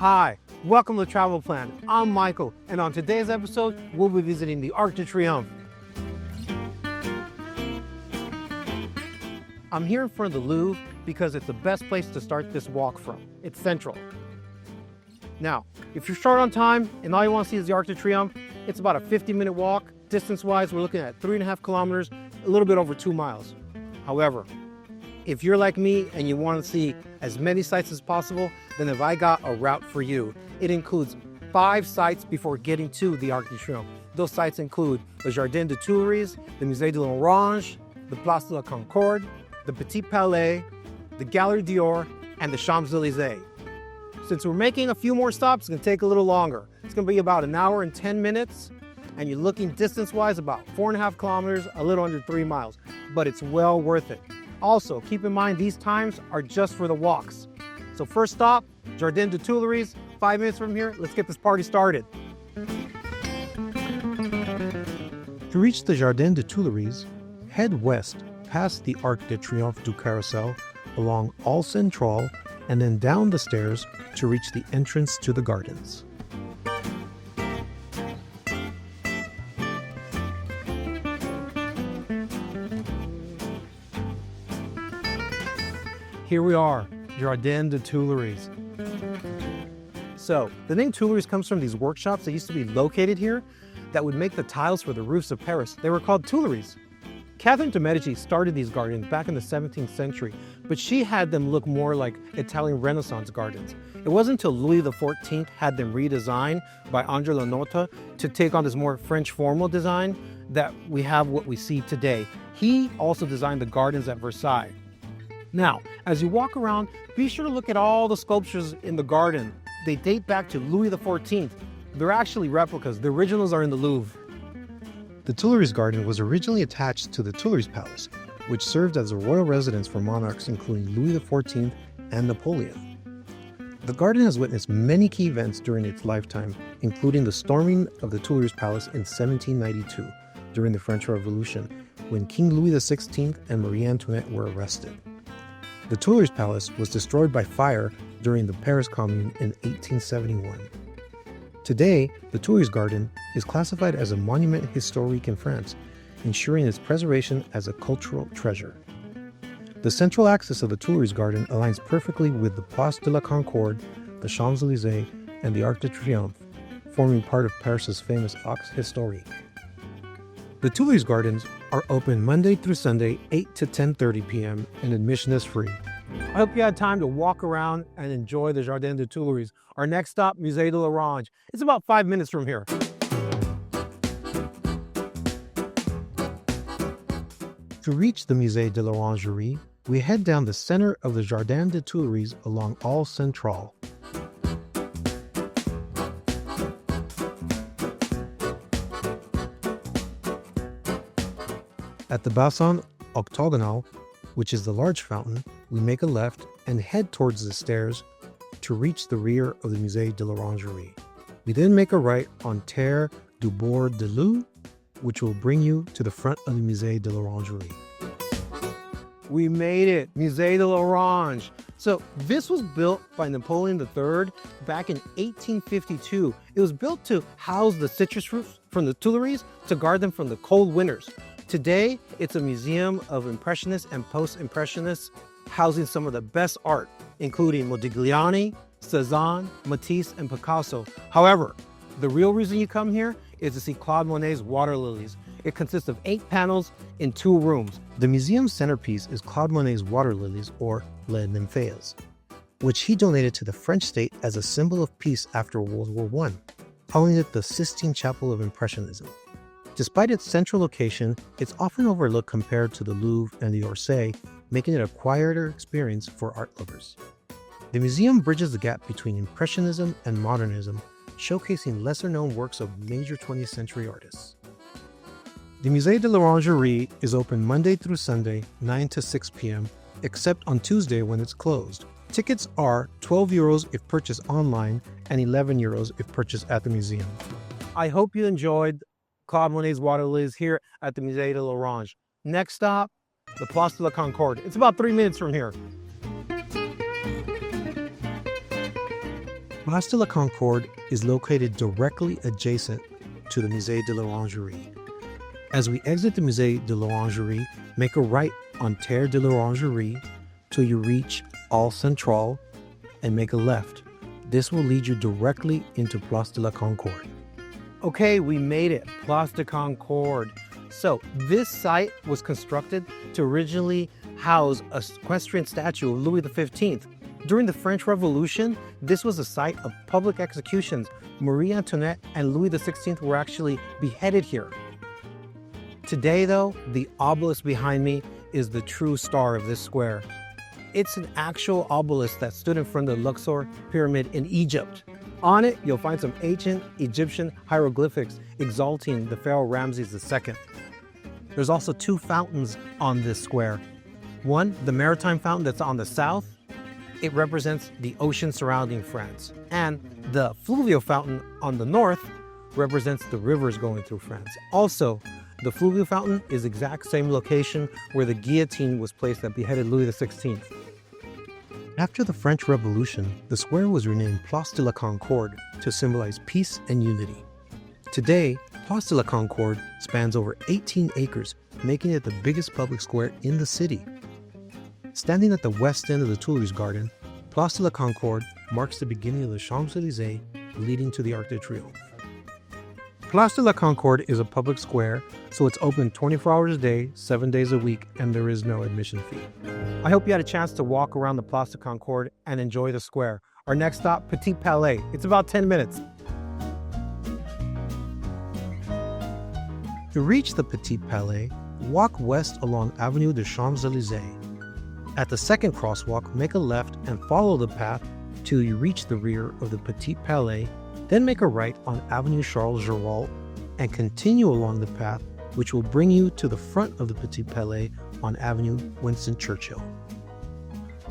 Hi, welcome to Travel Plan. I'm Michael, and on today's episode, we'll be visiting the Arc de Triomphe. I'm here in front of the Louvre because it's the best place to start this walk from. It's central. Now, if you're short on time and all you want to see is the Arc de Triomphe, it's about a 50-minute walk. Distance-wise, we're looking at 3.5 kilometers, a little bit over 2 miles. However, if you're like me and you want to see as many sites as possible, then have I got a route for you. It includes 5 sites before getting to the Arc de Triomphe. Those sites include the Jardin de Tuileries, the Musée de l'Orange, the Place de la Concorde, the Petit Palais, the Galerie Dior, and the Champs-Élysées. Since we're making a few more stops, it's going to take a little longer. It's going to be about an hour and 10 minutes, and you're looking distance-wise about 4.5 kilometers, a little under 3 miles, but it's well worth it. Also, keep in mind these times are just for the walks. So first stop, Jardin de Tuileries, 5 minutes from here. Let's get this party started. To reach the Jardin de Tuileries, head west past the Arc de Triomphe du Carrousel along All Central and then down the stairs to reach the entrance to the gardens. Here we are, Jardin de Tuileries. So, the name Tuileries comes from these workshops that used to be located here that would make the tiles for the roofs of Paris. They were called Tuileries. Catherine de' Medici started these gardens back in the 17th century, but she had them look more like Italian Renaissance gardens. It wasn't until Louis XIV had them redesigned by André Lanotte to take on this more French formal design that we have what we see today. He also designed the gardens at Versailles. Now, as you walk around, be sure to look at all the sculptures in the garden. They date back to Louis XIV. They're actually replicas. The originals are in the Louvre. The Tuileries Garden was originally attached to the Tuileries Palace, which served as a royal residence for monarchs including Louis XIV and Napoleon. The garden has witnessed many key events during its lifetime, including the storming of the Tuileries Palace in 1792 during the French Revolution, when King Louis XVI and Marie Antoinette were arrested. The Tuileries Palace was destroyed by fire during the Paris Commune in 1871. Today, the Tuileries Garden is classified as a monument historique in France, ensuring its preservation as a cultural treasure. The central axis of the Tuileries Garden aligns perfectly with the Place de la Concorde, the Champs-Élysées, and the Arc de Triomphe, forming part of Paris's famous Axe Historique. The Tuileries Gardens are open Monday through Sunday, 8 to 10:30 p.m., and admission is free. I hope you had time to walk around and enjoy the Jardin de Tuileries. Our next stop, Musée de l'Orange. It's about 5 minutes from here. To reach the Musée de l'Orangerie, we head down the center of the Jardin de Tuileries along All Central. At the Bassin Octogonal, which is the large fountain, we make a left and head towards the stairs to reach the rear of the Musée de l'Orangerie. We then make a right on Terre du Bord de l'Eau, which will bring you to the front of the Musée de l'Orangerie. We made it, Musée de l'Orange. So this was built by Napoleon III back in 1852. It was built to house the citrus fruits from the Tuileries to guard them from the cold winters. Today, it's a museum of Impressionists and Post-Impressionists, housing some of the best art, including Modigliani, Cézanne, Matisse, and Picasso. However, the real reason you come here is to see Claude Monet's water lilies. It consists of 8 panels in 2 rooms. The museum's centerpiece is Claude Monet's water lilies, or Les Nymphéas, which he donated to the French state as a symbol of peace after World War I, calling it the Sistine Chapel of Impressionism. Despite its central location, it's often overlooked compared to the Louvre and the Orsay, making it a quieter experience for art lovers. The museum bridges the gap between Impressionism and Modernism, showcasing lesser-known works of major 20th century artists. The Musée de l'Orangerie is open Monday through Sunday, 9 to 6 p.m., except on Tuesday when it's closed. Tickets are €12 if purchased online and €11 if purchased at the museum. I hope you enjoyed Claude Monet's water lilies here at the Musée de l'Orange. Next stop, the Place de la Concorde. It's about 3 minutes from here. Place de la Concorde is located directly adjacent to the Musée de l'Orangerie. As we exit the Musée de l'Orangerie, make a right on Terre de l'Orangerie till you reach All Central and make a left. This will lead you directly into Place de la Concorde. Okay, we made it, Place de Concorde. So this site was constructed to originally house a equestrian statue of Louis XV. During the French Revolution, this was a site of public executions. Marie Antoinette and Louis XVI were actually beheaded here. Today, though, the obelisk behind me is the true star of this square. It's an actual obelisk that stood in front of the Luxor pyramid in Egypt. On it, you'll find some ancient Egyptian hieroglyphics exalting the pharaoh Ramses II. There's also two fountains on this square. One, the maritime fountain that's on the south, it represents the ocean surrounding France. And the fluvial fountain on the north represents the rivers going through France. Also, the fluvial fountain is the exact same location where the guillotine was placed that beheaded Louis XVI. After the French Revolution, the square was renamed Place de la Concorde to symbolize peace and unity. Today, Place de la Concorde spans over 18 acres, making it the biggest public square in the city. Standing at the west end of the Tuileries garden, Place de la Concorde marks the beginning of the Champs-Élysées leading to the Arc de Triomphe. Place de la Concorde is a public square, so it's open 24 hours a day, 7 days a week, and there is no admission fee. I hope you had a chance to walk around the Place de Concorde and enjoy the square. Our next stop, Petit Palais. It's about 10 minutes. To reach the Petit Palais, walk west along Avenue des Champs-Élysées. At the second crosswalk, make a left and follow the path till you reach the rear of the Petit Palais, then make a right on Avenue Charles Girault and continue along the path which will bring you to the front of the Petit Palais on Avenue Winston Churchill.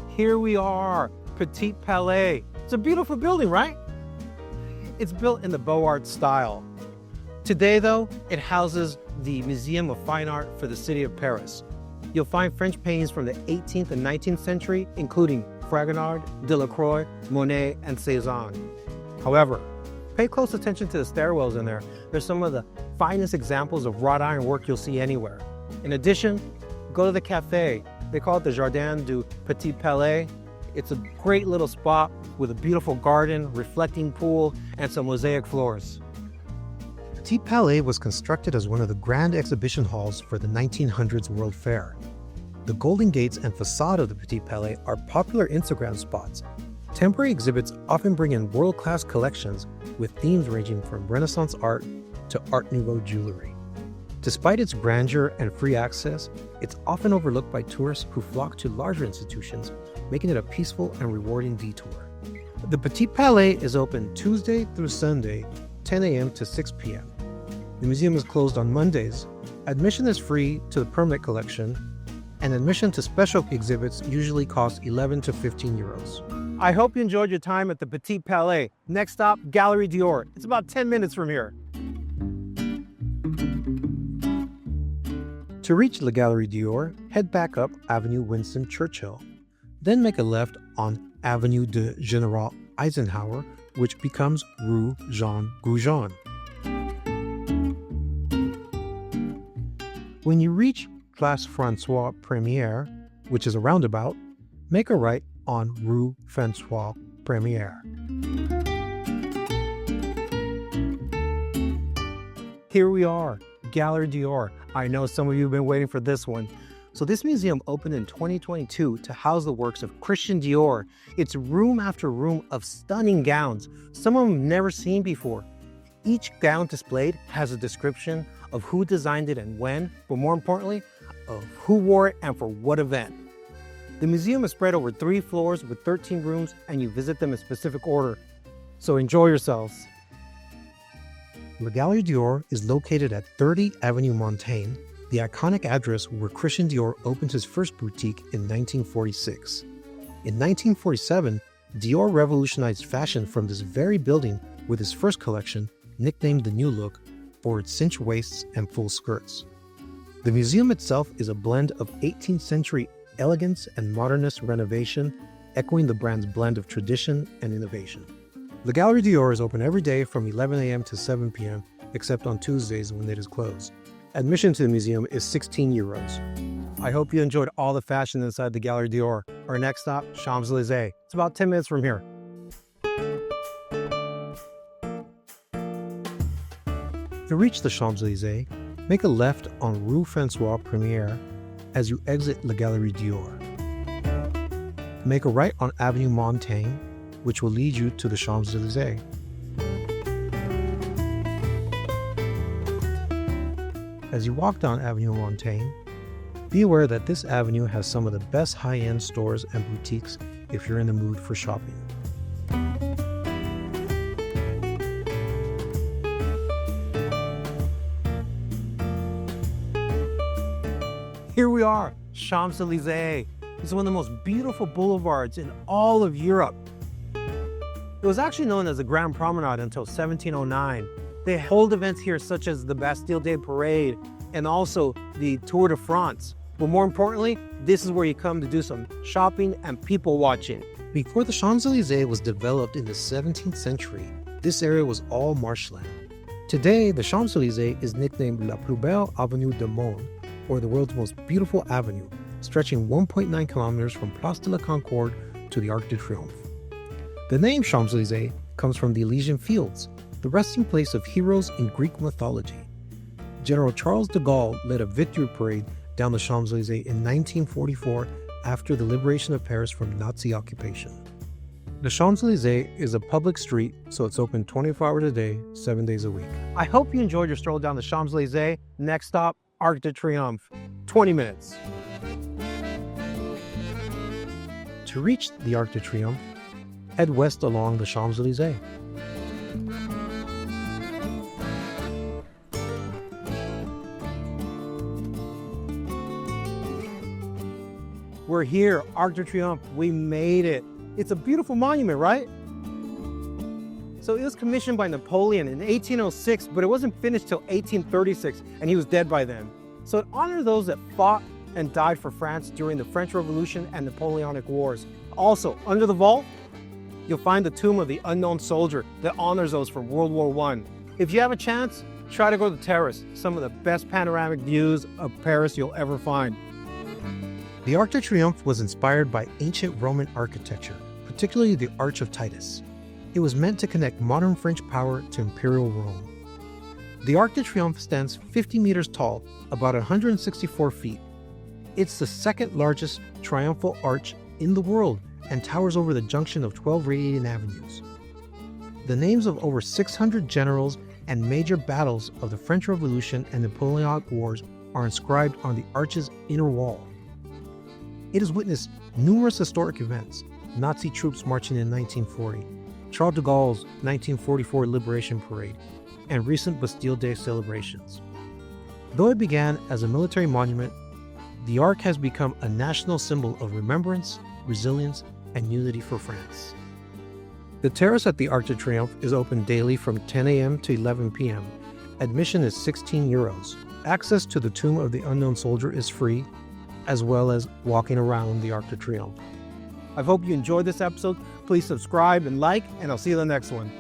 Here we are, Petit Palais. It's a beautiful building, right? It's built in the Beaux-Arts style. Today, though, it houses the Museum of Fine Art for the city of Paris. You'll find French paintings from the 18th and 19th century, including Fragonard, Delacroix, Monet, and Cézanne. However, pay close attention to the stairwells in there. They're some of the finest examples of wrought iron work you'll see anywhere. In addition, go to the cafe. They call it the Jardin du Petit Palais. It's a great little spot with a beautiful garden, reflecting pool, and some mosaic floors. Petit Palais was constructed as one of the grand exhibition halls for the 1900s World Fair. The Golden Gates and facade of the Petit Palais are popular Instagram spots. Temporary exhibits often bring in world-class collections with themes ranging from Renaissance art to Art Nouveau jewelry. Despite its grandeur and free access, it's often overlooked by tourists who flock to larger institutions, making it a peaceful and rewarding detour. The Petit Palais is open Tuesday through Sunday, 10 a.m. to 6 p.m. The museum is closed on Mondays. Admission is free to the permanent collection, and admission to special exhibits usually costs 11 to 15 euros. I hope you enjoyed your time at the Petit Palais. Next stop, Galerie Dior. It's about 10 minutes from here. To reach the Galerie Dior, head back up Avenue Winston Churchill. Then make a left on Avenue de General Eisenhower, which becomes Rue Jean Goujon. When you reach Place François Première, which is a roundabout, make a right on Rue François Première. Here we are, Galerie Dior. I know some of you have been waiting for this one. So this museum opened in 2022 to house the works of Christian Dior. It's room after room of stunning gowns, some of them never seen before. Each gown displayed has a description of who designed it and when, but more importantly, of who wore it and for what event. The museum is spread over 3 floors with 13 rooms, and you visit them in specific order. So enjoy yourselves. La Galerie Dior is located at 30 Avenue Montaigne, the iconic address where Christian Dior opened his first boutique in 1946. In 1947, Dior revolutionized fashion from this very building with his first collection, nicknamed the New Look, for its cinched waists and full skirts. The museum itself is a blend of 18th century elegance and modernist renovation, echoing the brand's blend of tradition and innovation. The Galerie Dior is open every day from 11 a.m. to 7 p.m., except on Tuesdays when it is closed. Admission to the museum is 16 euros. I hope you enjoyed all the fashion inside the Galerie Dior. Our next stop, Champs-Élysées. It's about 10 minutes from here. To reach the Champs-Élysées, make a left on Rue François Première as you exit La Galerie Dior. Make a right on Avenue Montaigne, which will lead you to the Champs-Élysées. As you walk down Avenue Montaigne, be aware that this avenue has some of the best high-end stores and boutiques if you're in the mood for shopping. Here we are, Champs-Élysées. It's one of the most beautiful boulevards in all of Europe. It was actually known as the Grand Promenade until 1709. They hold events here such as the Bastille Day Parade and also the Tour de France. But more importantly, this is where you come to do some shopping and people watching. Before the Champs-Élysées was developed in the 17th century, this area was all marshland. Today, the Champs-Élysées is nicknamed La Plus Belle Avenue du Monde, or the world's most beautiful avenue, stretching 1.9 kilometers from Place de la Concorde to the Arc de Triomphe. The name Champs-Élysées comes from the Elysian Fields, the resting place of heroes in Greek mythology. General Charles de Gaulle led a victory parade down the Champs-Élysées in 1944 after the liberation of Paris from Nazi occupation. The Champs-Élysées is a public street, so it's open 24 hours a day, 7 days a week. I hope you enjoyed your stroll down the Champs-Élysées. Next stop, Arc de Triomphe, 20 minutes. To reach the Arc de Triomphe, head west along the Champs-Élysées. We're here, Arc de Triomphe. We made it. It's a beautiful monument, right? So it was commissioned by Napoleon in 1806, but it wasn't finished till 1836, and he was dead by then. So it honored those that fought and died for France during the French Revolution and Napoleonic Wars. Also, under the vault, you'll find the tomb of the unknown soldier that honors those from World War I. If you have a chance, try to go to the terrace, some of the best panoramic views of Paris you'll ever find. The Arc de Triomphe was inspired by ancient Roman architecture, particularly the Arch of Titus. It was meant to connect modern French power to Imperial Rome. The Arc de Triomphe stands 50 meters tall, about 164 feet. It's the second largest triumphal arch in the world and towers over the junction of 12 radiating avenues. The names of over 600 generals and major battles of the French Revolution and Napoleonic Wars are inscribed on the arch's inner wall. It has witnessed numerous historic events: Nazi troops marching in 1940, Charles de Gaulle's 1944 Liberation Parade, and recent Bastille Day celebrations. Though it began as a military monument, the Arc has become a national symbol of remembrance, resilience, and unity for France. The terrace at the Arc de Triomphe is open daily from 10 a.m. to 11 p.m. Admission is 16 euros. Access to the Tomb of the Unknown Soldier is free, as well as walking around the Arc de Triomphe. I hope you enjoyed this episode. Please subscribe and like, and I'll see you in the next one.